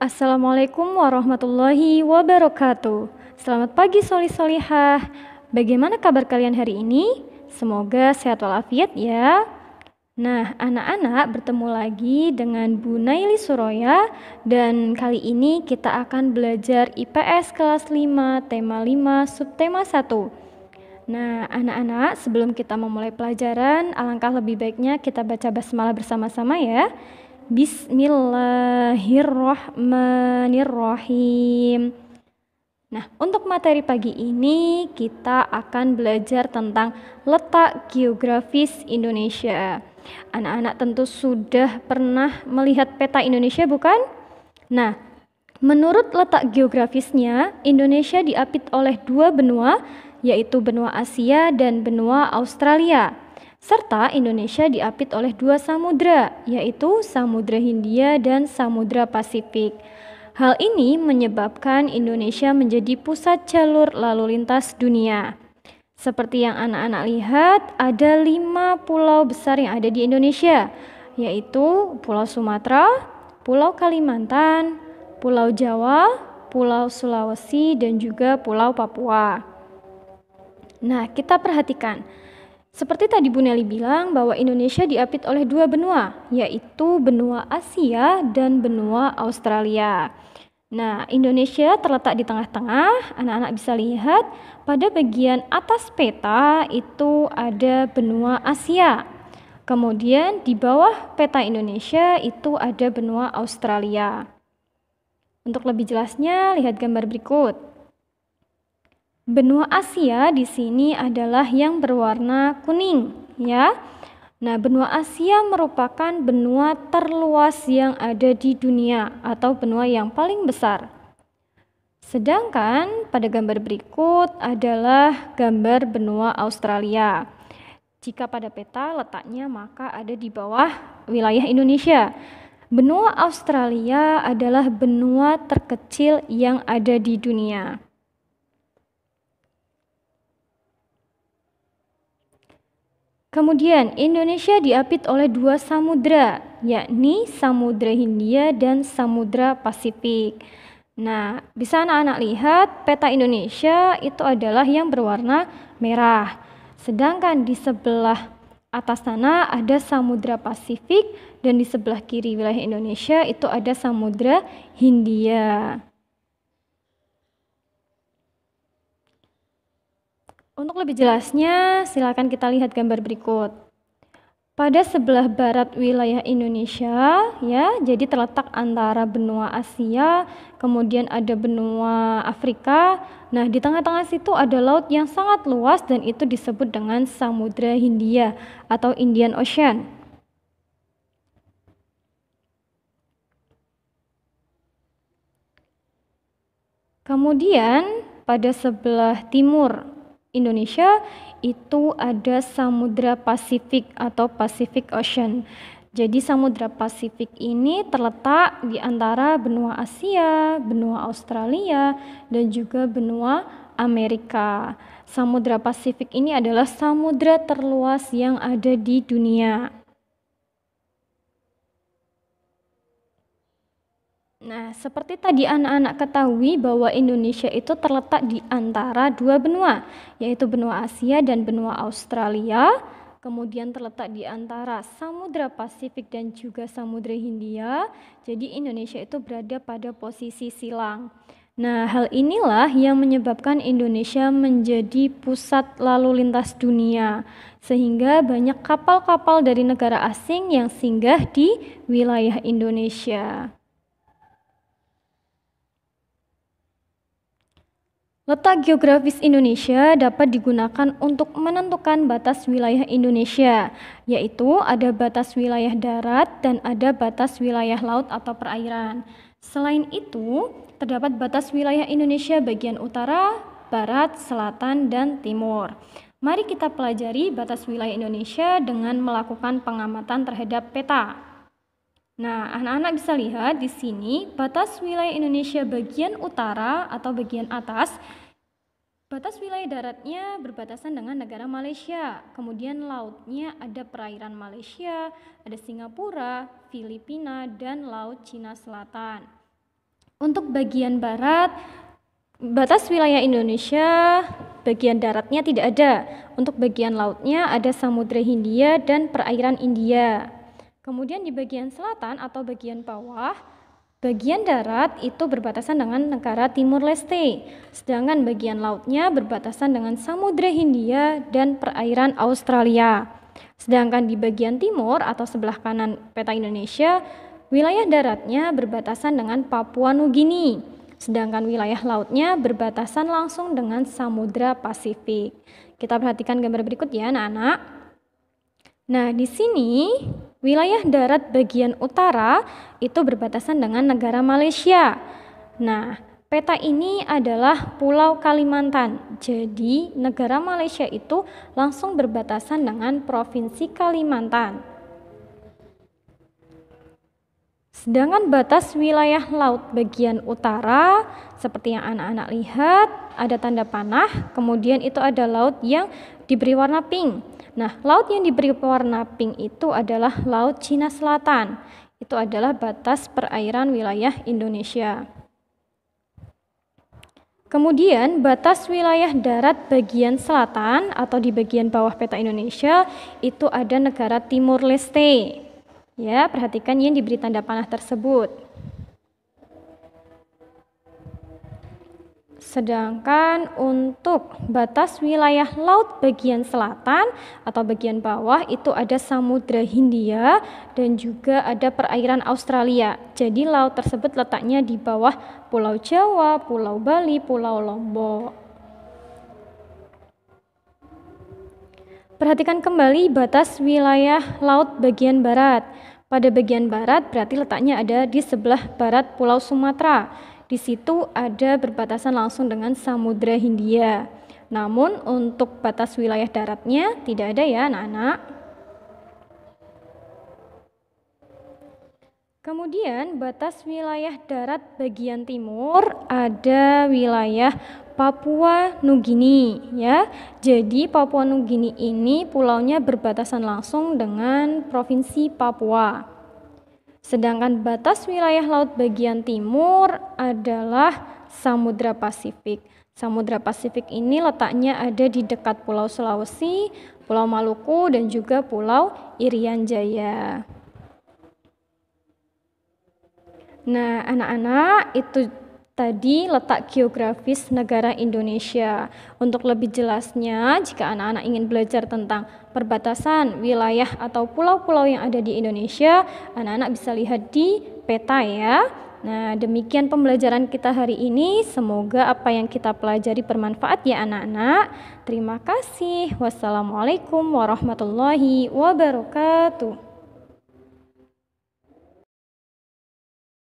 Assalamualaikum warahmatullahi wabarakatuh. Selamat pagi solih-solihah. Bagaimana kabar kalian hari ini? Semoga sehat walafiat ya. Nah, anak-anak bertemu lagi dengan Bu Naili Suroya dan kali ini kita akan belajar IPS kelas 5, tema 5, subtema 1. Nah, anak-anak, sebelum kita memulai pelajaran, alangkah lebih baiknya kita baca basmalah bersama-sama ya. Bismillahirrahmanirrahim. Nah, untuk materi pagi ini kita akan belajar tentang letak geografis Indonesia. Anak-anak tentu sudah pernah melihat peta Indonesia, bukan? Nah, menurut letak geografisnya, Indonesia diapit oleh dua benua, yaitu benua Asia dan benua Australia. Serta Indonesia diapit oleh dua samudra, yaitu Samudra Hindia dan Samudra Pasifik. Hal ini menyebabkan Indonesia menjadi pusat jalur lalu lintas dunia. Seperti yang anak-anak lihat, ada 5 pulau besar yang ada di Indonesia, yaitu Pulau Sumatera, Pulau Kalimantan, Pulau Jawa, Pulau Sulawesi, dan juga Pulau Papua. Nah, kita perhatikan. Seperti tadi Bu Nelly bilang bahwa Indonesia diapit oleh dua benua, yaitu benua Asia dan benua Australia. Nah, Indonesia terletak di tengah-tengah. Anak-anak bisa lihat pada bagian atas peta itu ada benua Asia. Kemudian di bawah peta Indonesia itu ada benua Australia. Untuk lebih jelasnya, lihat gambar berikut. Benua Asia di sini adalah yang berwarna kuning, ya. Nah, benua Asia merupakan benua terluas yang ada di dunia atau benua yang paling besar. Sedangkan pada gambar berikut adalah gambar benua Australia. Jika pada peta letaknya maka ada di bawah wilayah Indonesia. Benua Australia adalah benua terkecil yang ada di dunia. Kemudian Indonesia diapit oleh dua samudra, yakni Samudra Hindia dan Samudra Pasifik. Nah, bisa anak-anak lihat peta Indonesia itu adalah yang berwarna merah. Sedangkan di sebelah atas sana ada Samudra Pasifik dan di sebelah kiri wilayah Indonesia itu ada Samudra Hindia. Untuk lebih jelasnya, silakan kita lihat gambar berikut. Pada sebelah barat wilayah Indonesia, ya, jadi terletak antara benua Asia, kemudian ada benua Afrika. Nah, di tengah-tengah situ ada laut yang sangat luas dan itu disebut dengan Samudra Hindia atau Indian Ocean. Kemudian pada sebelah timur Indonesia itu ada Samudra Pasifik atau Pacific Ocean. Jadi Samudra Pasifik ini terletak di antara benua Asia, benua Australia, dan juga benua Amerika. Samudra Pasifik ini adalah samudra terluas yang ada di dunia. Nah, seperti tadi anak-anak ketahui bahwa Indonesia itu terletak di antara dua benua, yaitu benua Asia dan benua Australia, kemudian terletak di antara Samudra Pasifik dan juga Samudra Hindia. Jadi Indonesia itu berada pada posisi silang. Nah, hal inilah yang menyebabkan Indonesia menjadi pusat lalu lintas dunia, sehingga banyak kapal-kapal dari negara asing yang singgah di wilayah Indonesia. Letak geografis Indonesia dapat digunakan untuk menentukan batas wilayah Indonesia, yaitu ada batas wilayah darat dan ada batas wilayah laut atau perairan. Selain itu, terdapat batas wilayah Indonesia bagian utara, barat, selatan, dan timur. Mari kita pelajari batas wilayah Indonesia dengan melakukan pengamatan terhadap peta. Nah, anak-anak bisa lihat di sini batas wilayah Indonesia bagian utara atau bagian atas. Batas wilayah daratnya berbatasan dengan negara Malaysia. Kemudian lautnya ada perairan Malaysia, ada Singapura, Filipina, dan Laut Cina Selatan. Untuk bagian barat, batas wilayah Indonesia, bagian daratnya tidak ada. Untuk bagian lautnya ada Samudra Hindia dan perairan India. Kemudian di bagian selatan atau bagian bawah, bagian darat itu berbatasan dengan negara Timur Leste, sedangkan bagian lautnya berbatasan dengan Samudra Hindia dan perairan Australia. Sedangkan di bagian timur atau sebelah kanan peta Indonesia, wilayah daratnya berbatasan dengan Papua Nugini, sedangkan wilayah lautnya berbatasan langsung dengan Samudra Pasifik. Kita perhatikan gambar berikut ya, anak-anak. Nah, di sini wilayah darat bagian utara itu berbatasan dengan negara Malaysia. Nah, peta ini adalah Pulau Kalimantan. Jadi, negara Malaysia itu langsung berbatasan dengan Provinsi Kalimantan. Sedangkan batas wilayah laut bagian utara, seperti yang anak-anak lihat, ada tanda panah, kemudian itu ada laut yang diberi warna pink. Nah, laut yang diberi warna pink itu adalah Laut Cina Selatan. Itu adalah batas perairan wilayah Indonesia. Kemudian batas wilayah darat bagian selatan atau di bagian bawah peta Indonesia itu ada negara Timur Leste. Ya, perhatikan yang diberi tanda panah tersebut. Sedangkan untuk batas wilayah laut bagian selatan atau bagian bawah itu ada Samudra Hindia dan juga ada perairan Australia. Jadi laut tersebut letaknya di bawah Pulau Jawa, Pulau Bali, Pulau Lombok. Perhatikan kembali batas wilayah laut bagian barat. Pada bagian barat berarti letaknya ada di sebelah barat Pulau Sumatera. Di situ ada berbatasan langsung dengan Samudra Hindia. Namun untuk batas wilayah daratnya tidak ada ya anak-anak. Kemudian batas wilayah darat bagian timur ada wilayah Papua Nugini ya. Jadi Papua Nugini ini pulaunya berbatasan langsung dengan Provinsi Papua. Sedangkan batas wilayah laut bagian timur adalah Samudra Pasifik. Samudra Pasifik ini letaknya ada di dekat Pulau Sulawesi, Pulau Maluku, dan juga Pulau Irian Jaya. Nah, anak-anak, itu tadi letak geografis negara Indonesia. Untuk lebih jelasnya, jika anak-anak ingin belajar tentang perbatasan wilayah atau pulau-pulau yang ada di Indonesia, anak-anak bisa lihat di peta ya. Nah, demikian pembelajaran kita hari ini. Semoga apa yang kita pelajari bermanfaat ya anak-anak. Terima kasih. Wassalamualaikum warahmatullahi wabarakatuh.